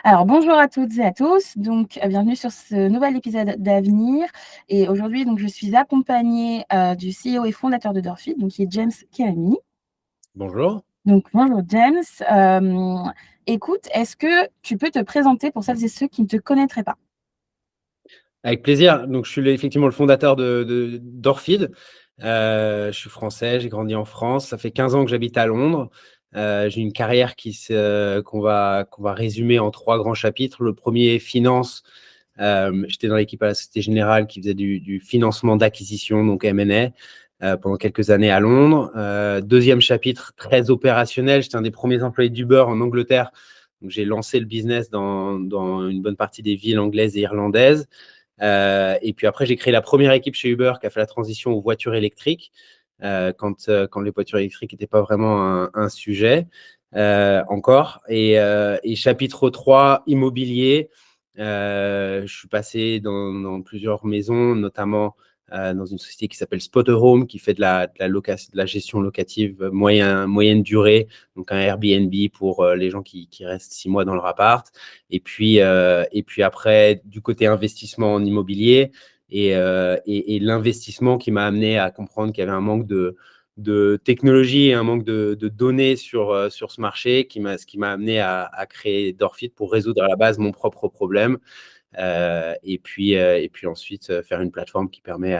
Alors bonjour à toutes et à tous, donc bienvenue sur ce nouvel épisode d'Avenir et aujourd'hui donc je suis accompagnée, du CEO et fondateur de Dorfit, donc qui est James Kelly. Bonjour. Donc bonjour James, écoute, est-ce que tu peux te présenter pour celles et ceux qui ne te connaîtraient pas? Avec plaisir. Donc, je suis effectivement le fondateur d'Orfid. Je suis français, j'ai grandi en France. Ça fait 15 ans que j'habite à Londres. J'ai une carrière qu'on va résumer en 3 grands chapitres. Le premier, finance. J'étais dans l'équipe à la Société Générale qui faisait du financement d'acquisition, donc M&A, pendant quelques années à Londres. Deuxième chapitre, très opérationnel. J'étais un des premiers employés d'Uber en Angleterre. Donc, j'ai lancé le business dans une bonne partie des villes anglaises et irlandaises. Et puis après, j'ai créé la première équipe chez Uber qui a fait la transition aux voitures électriques quand les voitures électriques n'étaient pas vraiment un sujet encore. Et chapitre 3, immobilier. Je suis passé dans plusieurs maisons, notamment dans une société qui s'appelle Spotahome, qui fait de la gestion locative moyenne durée, donc un Airbnb pour les gens qui restent 6 mois dans leur appart. Et puis après, du côté investissement en immobilier et l'investissement qui m'a amené à comprendre qu'il y avait un manque de technologie et un manque de données sur ce marché, ce qui m'a amené à créer Dorfit pour résoudre à la base mon propre problème. Et puis ensuite, faire une plateforme qui permet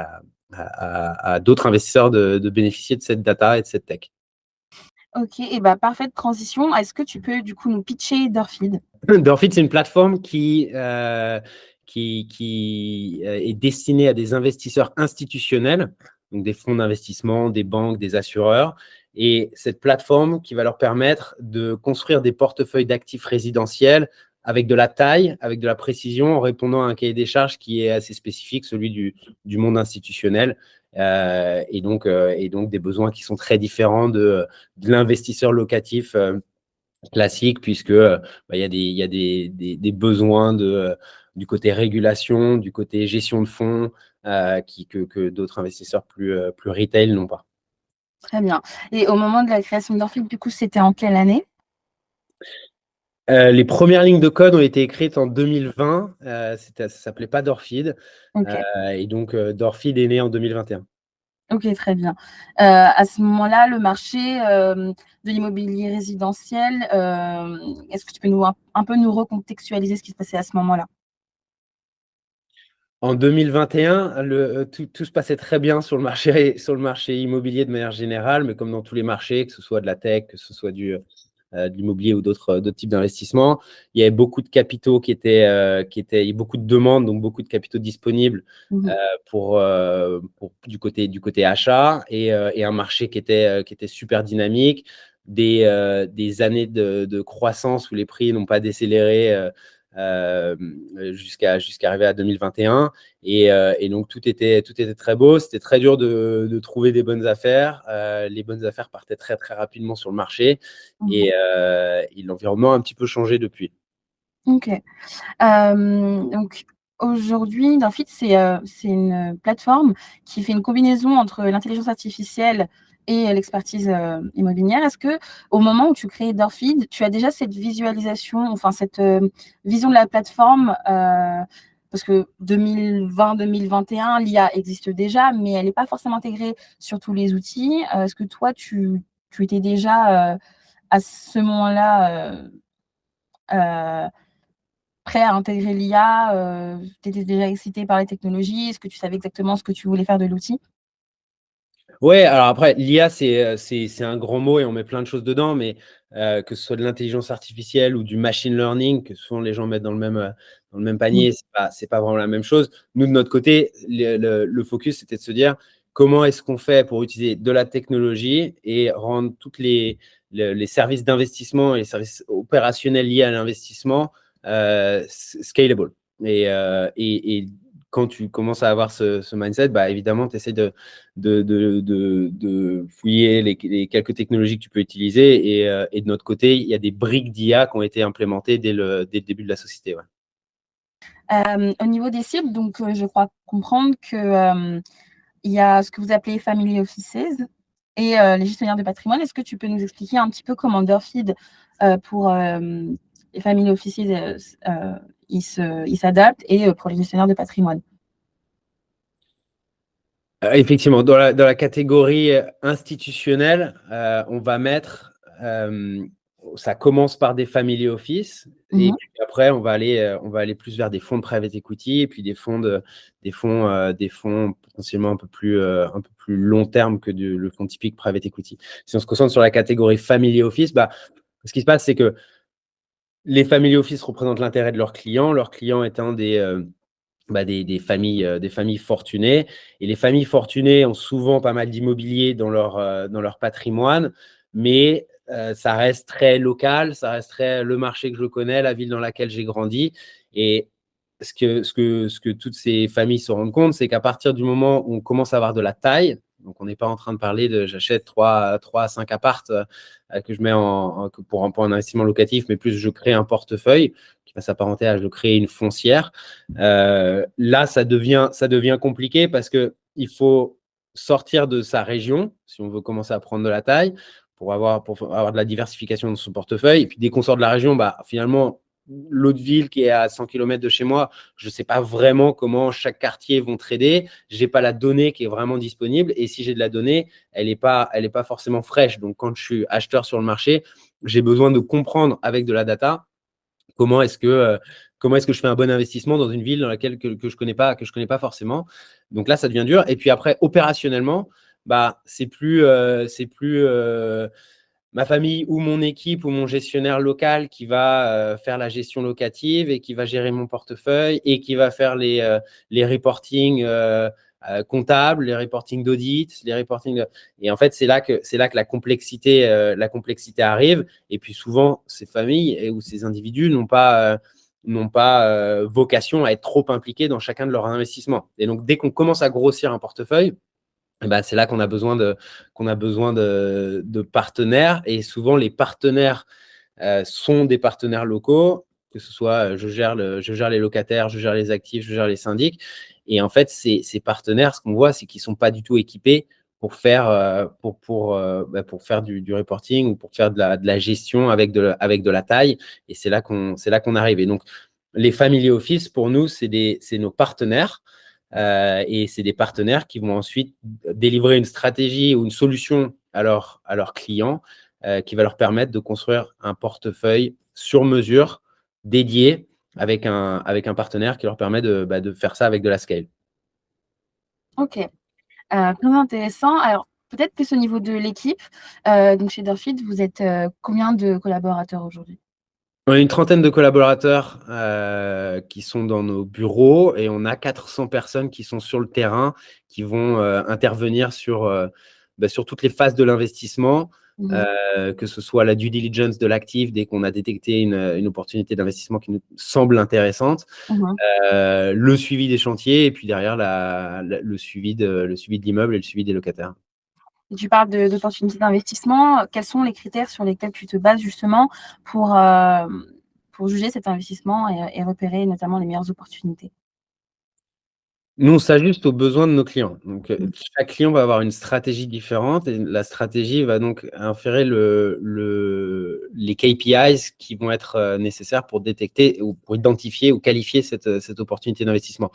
à d'autres investisseurs de bénéficier de cette data et de cette tech. OK et bah, parfaite transition. Est-ce que tu peux du coup nous pitcher Dorfid? Dorfit, c'est une plateforme qui est destinée à des investisseurs institutionnels, donc des fonds d'investissement, des banques, des assureurs. Et cette plateforme qui va leur permettre de construire des portefeuilles d'actifs résidentiels avec de la taille, avec de la précision, en répondant à un cahier des charges qui est assez spécifique, celui du monde institutionnel. Et donc des besoins qui sont très différents de l'investisseur locatif classique, puisque il y a des besoins du côté régulation, du côté gestion de fonds que d'autres investisseurs plus retail n'ont pas. Très bien et au moment de la création de Dorfid, du coup, c'était en quelle année? Les premières lignes de code ont été écrites en 2020. Ça s'appelait pas Dorfid. OK. Et donc, Dorfid est né en 2021. OK, très bien. À ce moment-là, le marché, de l'immobilier résidentiel, est-ce que tu peux un peu nous recontextualiser ce qui se passait à ce moment-là? En 2021, tout se passait très bien sur le marché immobilier de manière générale, mais comme dans tous les marchés, que ce soit de la tech, que ce soit de l'immobilier ou d'autres types d'investissements, il y avait beaucoup de capitaux il y a beaucoup de demandes, donc beaucoup de capitaux disponibles Mmh mh. du côté achat et un marché qui était super dynamique, des années de croissance où les prix n'ont pas décéléré jusqu'à arriver à 2021 et donc tout était très beau. C'était très dur de trouver des bonnes affaires. Les bonnes affaires partaient très très rapidement sur le marché Mmh. et l'environnement a un petit peu changé depuis. OK. Donc aujourd'hui, Darfit, c'est une plateforme qui fait une combinaison entre l'intelligence artificielle et l'expertise, immobilière. Est-ce que au moment où tu crées Dorfid, tu as déjà cette visualisation, enfin cette, vision de la plateforme, parce que 2020-2021, l'IA existe déjà, mais elle n'est pas forcément intégrée sur tous les outils. Est-ce que toi, tu étais déjà, à ce moment-là, heu prêt à intégrer l'IA, tu étais déjà excité par les technologies? Est-ce que tu savais exactement ce que tu voulais faire de l'outil? Ouais, alors après, l'IA, c'est un grand mot et on met plein de choses dedans, mais que ce soit de l'intelligence artificielle ou du machine learning, que souvent les gens mettent dans le même Mmh. panier, c'est pas vraiment la même chose. Nous, de notre côté, le focus, c'était de se dire comment est-ce qu'on fait pour utiliser de la technologie et rendre toutes les services d'investissement et les services opérationnels liés à l'investissement scalable. Et quand tu commences à avoir ce mindset, bah, évidemment, tu essaies de fouiller les quelques technologies que tu peux utiliser. Et de notre côté, il y a des briques d'IA qui ont été implémentées dès le début de la société. Ouais. Au niveau des cibles, donc je crois comprendre que, il y a ce que vous appelez family offices et les gestionnaires de patrimoine. Est-ce que tu peux nous expliquer un petit peu comment Dorfid, pour, les family offices, ils s'adaptent et pour les gestionnaires de patrimoine. Effectivement, dans la catégorie institutionnelle, on va mettre, ça commence par des family office et puis après on va aller plus vers des fonds de private equity et puis des fonds potentiellement un peu plus long terme que le fonds typique private equity. Si on se concentre sur la catégorie family office, ce qui se passe, c'est que les family office représentent l'intérêt de leurs clients étant des familles fortunées. Et les familles fortunées ont souvent pas mal d'immobilier dans leur patrimoine, mais ça reste très local, ça reste très le marché que je connais, la ville dans laquelle j'ai grandi. Et ce que toutes ces familles se rendent compte, c'est qu'à partir du moment où on commence à avoir de la taille, donc on n'est pas en train de parler de j'achète 3 à 5 appartes que je mets pour un investissement locatif, mais plus je crée un portefeuille qui va s'apparenter à je crée une foncière. Là, ça devient compliqué parce qu'il faut sortir de sa région si on veut commencer à prendre de la taille pour avoir de la diversification dans son portefeuille. Et puis, dès qu'on sort de la région, finalement, l'autre ville qui est à 100 km de chez moi, je ne sais pas vraiment comment chaque quartier vont trader. Je n'ai pas la donnée qui est vraiment disponible. Et si j'ai de la donnée, elle n'est pas forcément fraîche. Donc, quand je suis acheteur sur le marché, j'ai besoin de comprendre avec de la data comment est-ce que je fais un bon investissement dans une ville dans laquelle que je connais pas forcément. Donc là, ça devient dur. Et puis après, opérationnellement, c'est plus ma famille ou mon équipe ou mon gestionnaire local qui va faire la gestion locative et qui va gérer mon portefeuille et qui va faire les reportings comptables, les reportings d'audit, les reportings et en fait c'est là que la complexité arrive. Et puis souvent ces familles ou ces individus n'ont pas vocation à être trop impliqués dans chacun de leurs investissements. Et donc dès qu'on commence à grossir un portefeuille, c'est là qu'on a besoin de partenaires. Et souvent, les partenaires sont des partenaires locaux, que ce soit je gère les locataires, je gère les actifs, je gère les syndics. Et en fait, ces partenaires, ce qu'on voit, c'est qu'ils ne sont pas du tout équipés pour faire, pour faire du reporting ou pour faire de la gestion avec de la taille. Et c'est là qu'on arrive. Et donc, les family office, pour nous, c'est nos partenaires. Et c'est des partenaires qui vont ensuite délivrer une stratégie ou une solution à leurs clients qui va leur permettre de construire un portefeuille sur mesure dédié avec un partenaire qui leur permet de faire ça avec de la scale. Ok, très intéressant. Alors, peut-être plus au niveau de l'équipe. Donc, chez Dorfit, vous êtes combien de collaborateurs aujourd'hui? On a une trentaine de collaborateurs qui sont dans nos bureaux et on a 400 personnes qui sont sur le terrain, qui vont intervenir sur toutes les phases de l'investissement, que ce soit la due diligence de l'actif dès qu'on a détecté une opportunité d'investissement qui nous semble intéressante, le suivi des chantiers et puis derrière le suivi de l'immeuble et le suivi des locataires. Tu parles d'opportunités d'investissement. Quels sont les critères sur lesquels tu te bases justement pour juger cet investissement et repérer notamment les meilleures opportunités? Nous, on s'ajuste aux besoins de nos clients. Donc, chaque client va avoir une stratégie différente et la stratégie va donc inférer les KPIs qui vont être nécessaires pour détecter ou pour identifier ou qualifier cette opportunité d'investissement.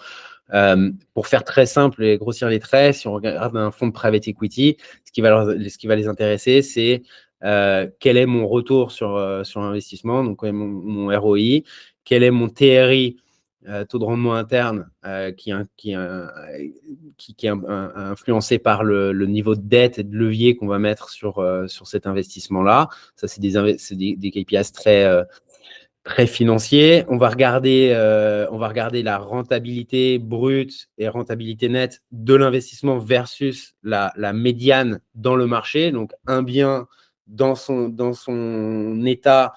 Pour faire très simple et grossir les traits, si on regarde un fonds de private equity, ce qui va les intéresser, c'est quel est mon retour sur investissement, donc quel est mon ROI, quel est mon TRI, taux de rendement interne, qui est influencé par le niveau de dette et de levier qu'on va mettre sur cet investissement-là. Ça, c'est des KPIs très financiers. On va regarder la rentabilité brute et rentabilité nette de l'investissement versus la médiane dans le marché. Donc, un bien dans son état,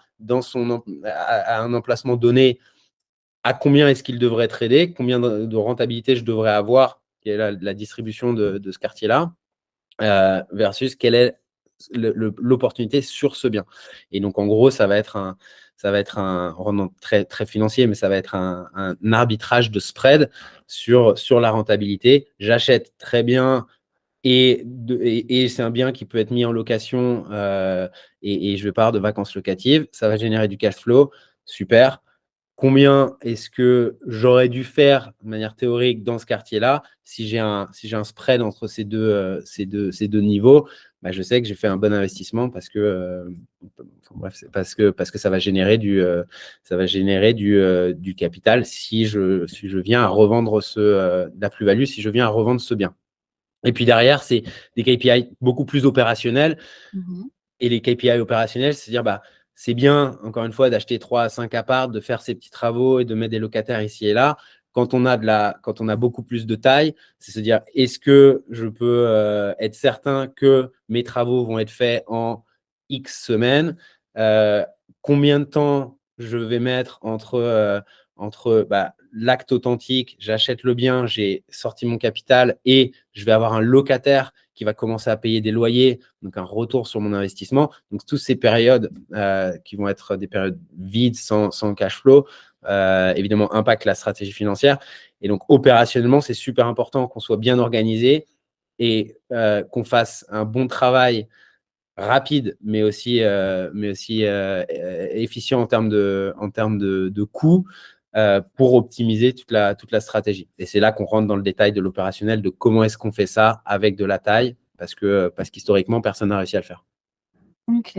à un emplacement donné, à combien est-ce qu'il devrait trader, combien de rentabilité je devrais avoir, quelle est la distribution de ce quartier-là, versus quelle est l'opportunité sur ce bien. Et donc, en gros, ça va être un rendement très, très financier, mais ça va être un arbitrage de spread sur la rentabilité. J'achète très bien et c'est un bien qui peut être mis en location et je pars de vacances locatives. Ça va générer du cash flow. super. Combien est-ce que j'aurais dû faire de manière théorique dans ce quartier-là? Si j'ai un spread entre ces deux niveaux, bah, je sais que j'ai fait un bon investissement parce que, bref, parce que ça va générer du capital si je viens à revendre la plus-value, si je viens à revendre ce bien. Et puis derrière, c'est des KPI beaucoup plus opérationnels. Mmh. Et les KPI opérationnels, c'est-à-dire, bah, c'est bien, encore une fois, d'acheter 3 à 5 apparts, de faire ces petits travaux et de mettre des locataires ici et là. Quand on a beaucoup plus de taille, c'est se dire, est-ce que je peux être certain que mes travaux vont être faits en X semaines? Euh, Combien de temps je vais mettre entre l'acte authentique, j'achète le bien, j'ai sorti mon capital et je vais avoir un locataire qui va commencer à payer des loyers, donc un retour sur mon investissement. Donc, toutes ces périodes qui vont être des périodes vides, sans cash flow, évidemment, impactent la stratégie financière. Et donc, opérationnellement, c'est super important qu'on soit bien organisé et qu'on fasse un bon travail rapide, mais aussi efficient en termes de coûts pour optimiser toute la stratégie. Et c'est là qu'on rentre dans le détail de l'opérationnel, de comment est-ce qu'on fait ça avec de la taille, parce qu'historiquement, personne n'a réussi à le faire. OK.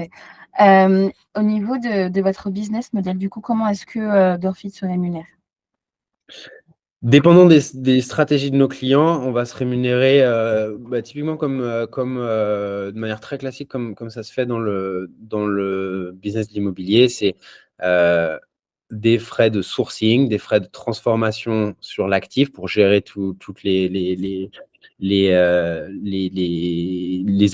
Au niveau de votre business model, du coup, comment est-ce que, Dorfit se rémunère? Dépendant des stratégies de nos clients, on va se rémunérer typiquement de manière très classique, comme ça se fait dans le business de l'immobilier. C'est euh, des frais de sourcing, des frais de transformation sur l'actif pour gérer toutes les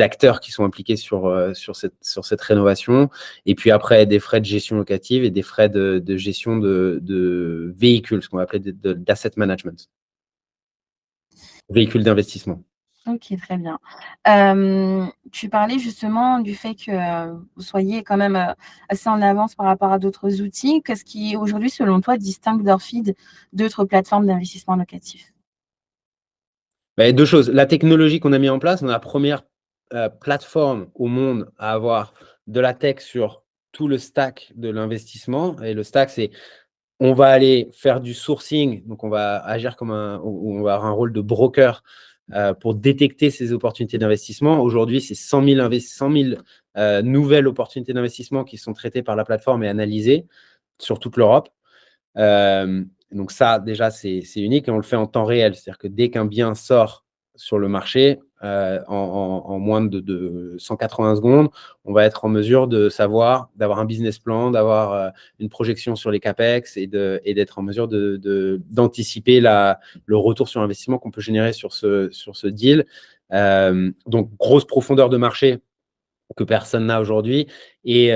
acteurs qui sont impliqués sur cette rénovation. Et puis après, des frais de gestion locative et des frais de gestion de véhicules, ce qu'on va appeler d'asset management, véhicules d'investissement. OK, très bien. Tu parlais justement du fait que, vous soyez quand même, assez en avance par rapport à d'autres outils. Qu'est-ce qui, aujourd'hui, selon toi, distingue Dorfid d'autres plateformes d'investissement locatif? Bah, deux choses. La technologie qu'on a mis en place, on est la première plateforme au monde à avoir de la tech sur tout le stack de l'investissement. Et le stack, c'est on va aller faire du sourcing, donc on va agir on va avoir un rôle de broker pour détecter ces opportunités d'investissement. Aujourd'hui, c'est 100 000 nouvelles opportunités d'investissement qui sont traitées par la plateforme et analysées sur toute l'Europe. Donc ça, déjà, c'est unique et on le fait en temps réel. C'est-à-dire que dès qu'un bien sort sur le marché, en moins de 180 secondes, on va être en mesure de savoir, d'avoir un business plan, d'avoir une projection sur les CAPEX et d'être en mesure d'anticiper le retour sur investissement qu'on peut générer sur ce deal. Donc, grosse profondeur de marché que personne n'a aujourd'hui et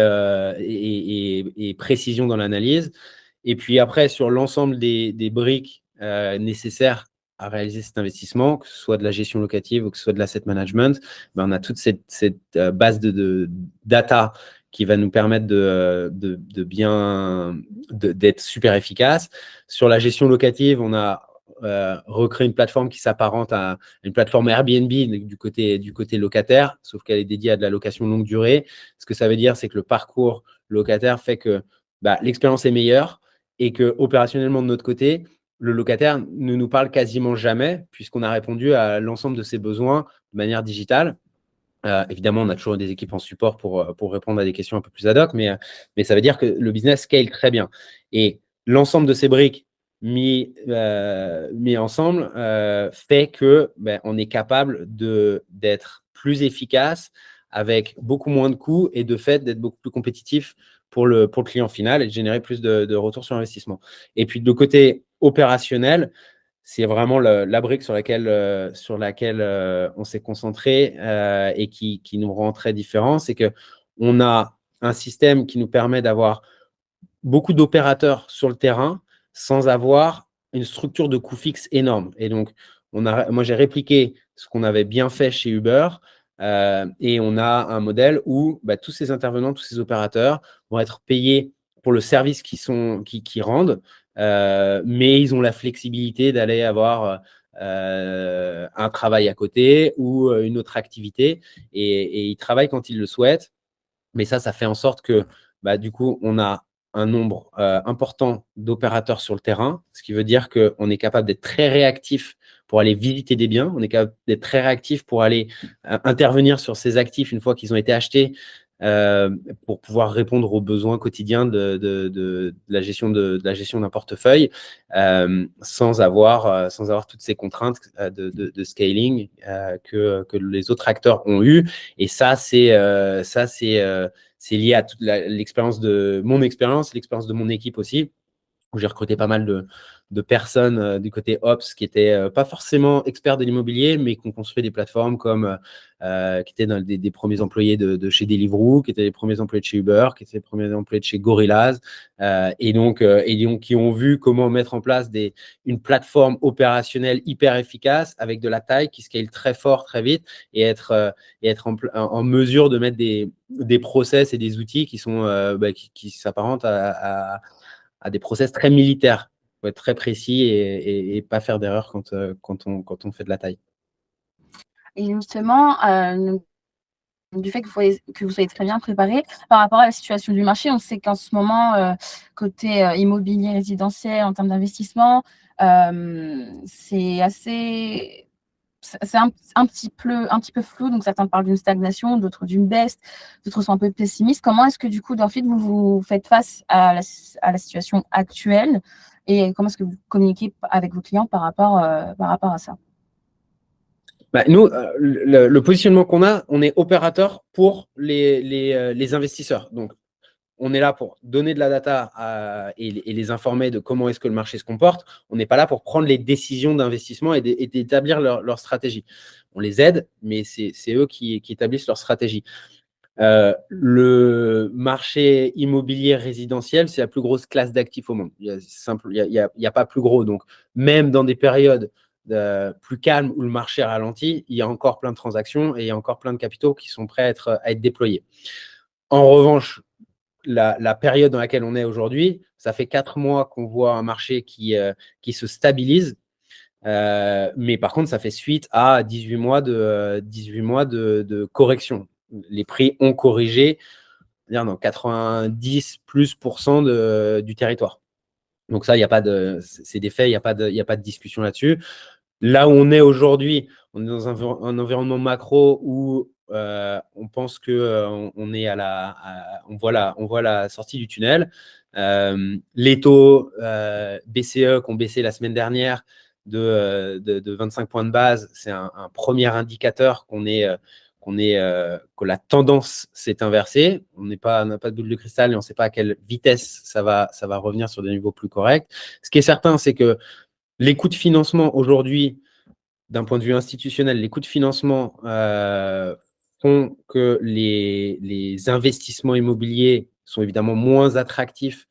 précision dans l'analyse. Et puis après, sur l'ensemble des briques nécessaires à réaliser cet investissement, que ce soit de la gestion locative ou que ce soit de l'asset management, on a toute cette base de data qui va nous permettre d'être super efficace. Sur la gestion locative, on a recréé une plateforme qui s'apparente à une plateforme Airbnb du côté locataire, sauf qu'elle est dédiée à de la location longue durée. Ce que ça veut dire, c'est que le parcours locataire fait que l'expérience est meilleure et que opérationnellement de notre côté, le locataire ne nous parle quasiment jamais puisqu'on a répondu à l'ensemble de ses besoins de manière digitale. Évidemment, on a toujours des équipes en support pour répondre à des questions un peu plus ad hoc, mais ça veut dire que le business scale très bien. Et l'ensemble de ces briques mis ensemble fait que on est capable d'être plus efficace avec beaucoup moins de coûts et de fait d'être beaucoup plus compétitif pour le client final et de générer plus de retour sur investissement. Et puis de côté opérationnel, c'est vraiment la brique sur laquelle on s'est concentré et qui nous rend très différents. C'est qu'on a un système qui nous permet d'avoir beaucoup d'opérateurs sur le terrain sans avoir une structure de coût fixe énorme. Et donc, moi, j'ai répliqué ce qu'on avait bien fait chez Uber et on a un modèle où tous ces intervenants, tous ces opérateurs vont être payés pour le service qu'ils rendent, mais ils ont la flexibilité d'aller avoir un travail à côté ou une autre activité et ils travaillent quand ils le souhaitent. Mais ça fait en sorte que du coup, on a un nombre important d'opérateurs sur le terrain, ce qui veut dire qu'on est capable d'être très réactif pour aller visiter des biens, on est capable d'être très réactif pour aller intervenir sur ces actifs une fois qu'ils ont été achetés, pour pouvoir répondre aux besoins quotidiens de la gestion d'un portefeuille, sans avoir toutes ces contraintes de scaling que les autres acteurs ont eues. Et ça, c'est lié à toute l'expérience l'expérience de mon équipe aussi, où j'ai recruté pas mal de personnes du côté Ops qui n'étaient pas forcément experts de l'immobilier, mais qui ont construit des plateformes qui étaient des premiers employés de chez Deliveroo, qui étaient les premiers employés de chez Uber, qui étaient les premiers employés de chez Gorillaz, et donc qui ont vu comment mettre en place une plateforme opérationnelle hyper efficace avec de la taille qui scale très fort, très vite, et être en mesure de mettre des process et des outils qui s'apparentent à des process très militaires. Il faut être très précis et pas faire d'erreur quand on fait de la taille. Et justement, du fait que vous soyez très bien préparé par rapport à la situation du marché, on sait qu'en ce moment, côté immobilier résidentiel, en termes d'investissement, c'est un petit peu flou. Donc, certains parlent d'une stagnation, d'autres d'une baisse, d'autres sont un peu pessimistes. Comment est-ce que, du coup, d'Orfid, vous faites face à la situation actuelle et comment est-ce que vous communiquez avec vos clients par rapport à ça? Nous, le positionnement qu'on a, on est opérateur pour les investisseurs. Donc, on est là pour donner de la data et les informer de comment est-ce que le marché se comporte. On n'est pas là pour prendre les décisions d'investissement et d'établir leur stratégie. On les aide, mais c'est eux qui établissent leur stratégie. Le marché immobilier résidentiel, c'est la plus grosse classe d'actifs au monde. Il y a pas plus gros. Donc, même dans des périodes plus calmes où le marché ralentit, il y a encore plein de transactions et il y a encore plein de capitaux qui sont prêts à être déployés. En revanche, la période dans laquelle on est aujourd'hui, ça fait 4 mois qu'on voit un marché qui se stabilise. Mais par contre, ça fait suite à 18 mois de correction. Les prix ont corrigé dans 90% du territoire. Donc ça, c'est des faits, il n'y a pas de discussion là-dessus. Là où on est aujourd'hui, on est dans un environnement macro où on pense qu'on on voit la sortie du tunnel. Les taux BCE qui ont baissé la semaine dernière de 25 points de base, c'est un premier indicateur que la tendance s'est inversée. On n'a pas de boule de cristal et on ne sait pas à quelle vitesse ça va revenir sur des niveaux plus corrects. Ce qui est certain, c'est que les coûts de financement aujourd'hui, d'un point de vue institutionnel, les coûts de financement font que les investissements immobiliers sont évidemment moins attractifs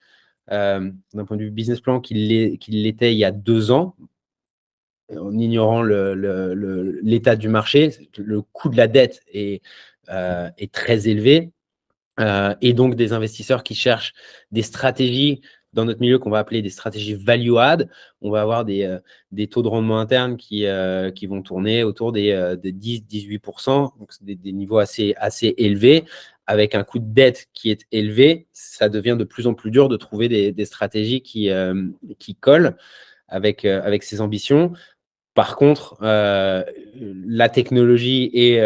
d'un point de vue business plan qu'ils l'étaient il y a 2 ans, en ignorant l'état du marché. Le coût de la dette est très élevé. Et donc des investisseurs qui cherchent des stratégies dans notre milieu qu'on va appeler des stratégies value add. On va avoir des taux de rendement interne qui vont tourner autour des 10-18%, donc des niveaux assez élevés. Avec un coût de dette qui est élevé, ça devient de plus en plus dur de trouver des stratégies qui collent avec ces ambitions. Par contre, la technologie et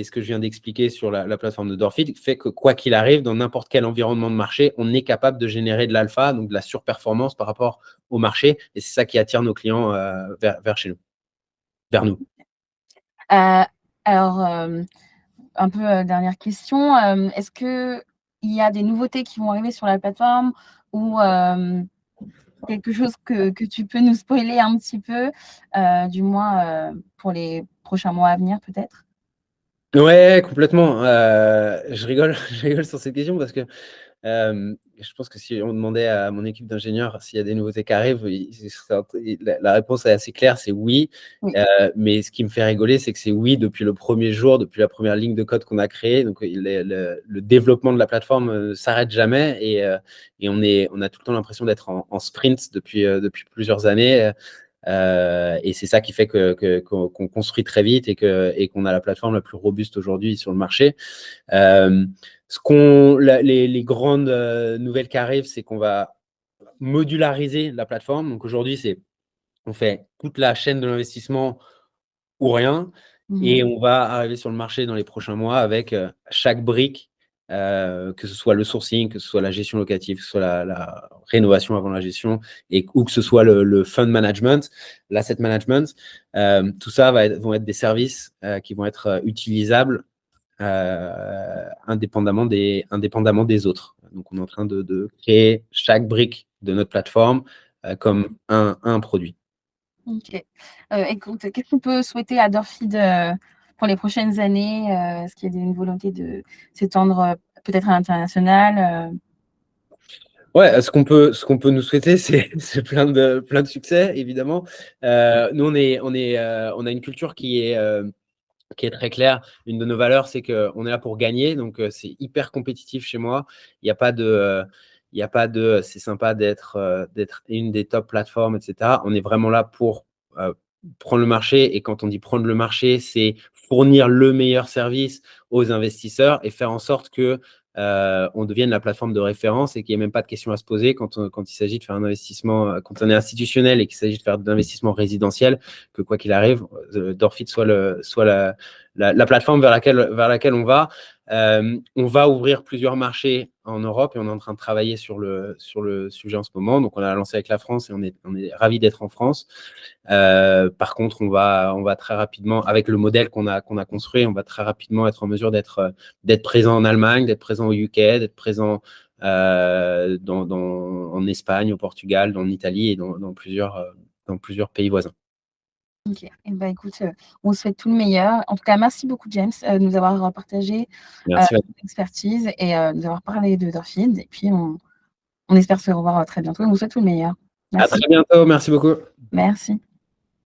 ce que je viens d'expliquer sur la plateforme de Dorfid fait que quoi qu'il arrive, dans n'importe quel environnement de marché, on est capable de générer de l'alpha, donc de la surperformance par rapport au marché. Et c'est ça qui attire nos clients vers chez nous, vers nous. Alors, un peu dernière question. Est-ce qu'il y a des nouveautés qui vont arriver sur la plateforme ou quelque chose que tu peux nous spoiler un petit peu, du moins pour les prochains mois à venir peut-être? Ouais, complètement. Je rigole sur cette question parce que je pense que si on demandait à mon équipe d'ingénieurs s'il y a des nouveautés qui arrivent, la réponse est assez claire, c'est oui. Oui. Mais ce qui me fait rigoler, c'est que c'est oui depuis le premier jour, depuis la première ligne de code qu'on a créée. Donc, le développement de la plateforme ne s'arrête jamais et on a tout le temps l'impression d'être en sprint depuis plusieurs années. Et c'est ça qui fait qu'on construit très vite et qu'on a la plateforme la plus robuste aujourd'hui sur le marché. Les grandes nouvelles qui arrivent, c'est qu'on va modulariser la plateforme. Donc aujourd'hui, on fait toute la chaîne de l'investissement ou rien. Et on va arriver sur le marché dans les prochains mois avec chaque brique, que ce soit le sourcing, que ce soit la gestion locative, que ce soit la rénovation avant la gestion, ou que ce soit le fund management, l'asset management. Tout ça vont être des services qui vont être utilisables indépendamment des autres. Donc, on est en train de créer chaque brique de notre plateforme comme un produit. Ok. Écoute, qu'est-ce qu'on peut souhaiter à Dorfeed pour les prochaines années? Est-ce qu'il y a une volonté de s'étendre peut-être à l'international? Ouais, ce qu'on peut nous souhaiter, c'est plein de succès, évidemment. Nous, on a une culture qui est très claire. Une de nos valeurs, c'est qu'on est là pour gagner. Donc, c'est hyper compétitif chez moi. Il n'y a pas de c'est sympa d'être une des top plateformes, etc. On est vraiment là pour prendre le marché. Et quand on dit prendre le marché, c'est fournir le meilleur service aux investisseurs et faire en sorte que on devienne la plateforme de référence et qu'il n'y ait même pas de questions à se poser quand il s'agit de faire un investissement, quand on est institutionnel et qu'il s'agit de faire de l'investissement résidentiel, que quoi qu'il arrive, Dorfeed soit la plateforme vers laquelle on va. On va ouvrir plusieurs marchés en Europe et on est en train de travailler sur le sujet en ce moment. Donc, on a lancé avec la France et on est ravis d'être en France. Par contre, on va très rapidement, avec le modèle qu'on a construit, on va très rapidement être en mesure d'être présent en Allemagne, d'être présent au UK, d'être présent en Espagne, au Portugal, en Italie et dans plusieurs pays voisins. Ok. Eh ben, écoute, on souhaite tout le meilleur. En tout cas, merci beaucoup, James, de nous avoir partagé Merci. ton expertise et de nous avoir parlé de Dorfeed. Et puis, on espère se revoir très bientôt. On vous souhaite tout le meilleur. À Merci. très bientôt. Merci beaucoup. Merci.